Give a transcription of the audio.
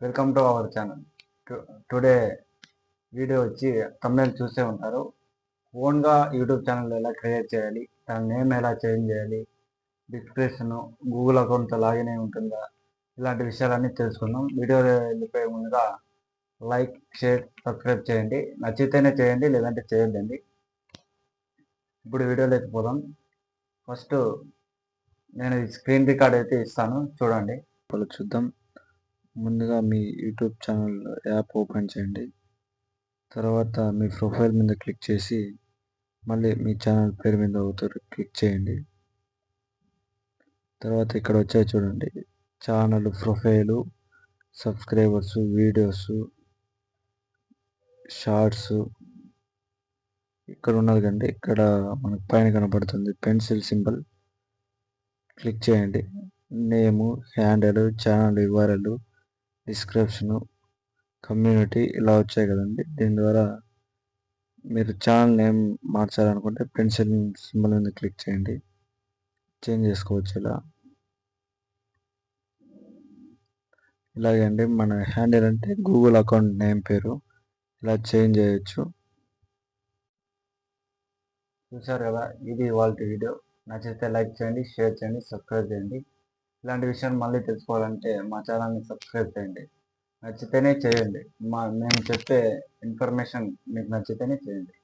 Welcome to our channel. Today video వచ్చి తమిళ చూసే ఉంటారు. ఓన్గా యూట్యూబ్ ఛానల్ ఎలా క్రియేట్ చేయాలి, దాని నేమ్ ఎలా చేంజ్ చేయాలి, డిస్క్రిప్షన్ గూగుల్ అకౌంట్తో లాగిన్ అయి ఉంటుందా, ఇలాంటి విషయాలన్నీ తెలుసుకుందాం. వీడియో వెళ్ళిపోయే ముందుగా లైక్, షేర్, సబ్స్క్రైబ్ చేయండి. నచ్చితేనే చేయండి, లేదంటే చేయొద్దండి. ఇప్పుడు వీడియోలోకి పోదాం. ఫస్ట్ నేను స్క్రీన్ రికార్డ్ అయితే ఇస్తాను, చూడండి. ఇప్పుడు చూద్దాం. ముందుగా మీ యూట్యూబ్ ఛానల్ యాప్ ఓపెన్ చేయండి. తర్వాత మీ ప్రొఫైల్ మీద క్లిక్ చేసి మళ్ళీ మీ ఛానల్ పేరు మీద ఒకసారి క్లిక్ చేయండి. తర్వాత ఇక్కడ వచ్చాయి చూడండి, channel, profile, subscribers, videos, shorts. ఇక్కడ ఉన్నది కండి, ఇక్కడ మనకు పైన కనబడుతుంది పెన్సిల్ సింబల్, క్లిక్ చేయండి. Name, handle, channel URL, description, community ఇలా వచ్చాయి కదండి. దీని ద్వారా మీరు ఛానల్ నేమ్ మార్చాలనుకుంటే పెన్సిల్ సింబల్ మీద క్లిక్ చేయండి, చేంజ్ చేసుకోవచ్చు. ఇలాగే అండి, మన హ్యాండిల్ అంటే గూగుల్ అకౌంట్ నేమ్ పేరు, ఇలా చేంజ్ చేయొచ్చు. చూసారు కదా, ఇది ఇవాళ వీడియో. నచ్చితే లైక్ చేయండి, షేర్ చేయండి, సబ్స్క్రైబ్ చేయండి. ఇలాంటి విషయాలు మళ్ళీ తెలుసుకోవాలంటే మా ఛానల్ని సబ్స్క్రైబ్ చేయండి. నచ్చితేనే చేయండి. మేము చెప్పే ఇన్ఫర్మేషన్ మీకు నచ్చితేనే చేయండి.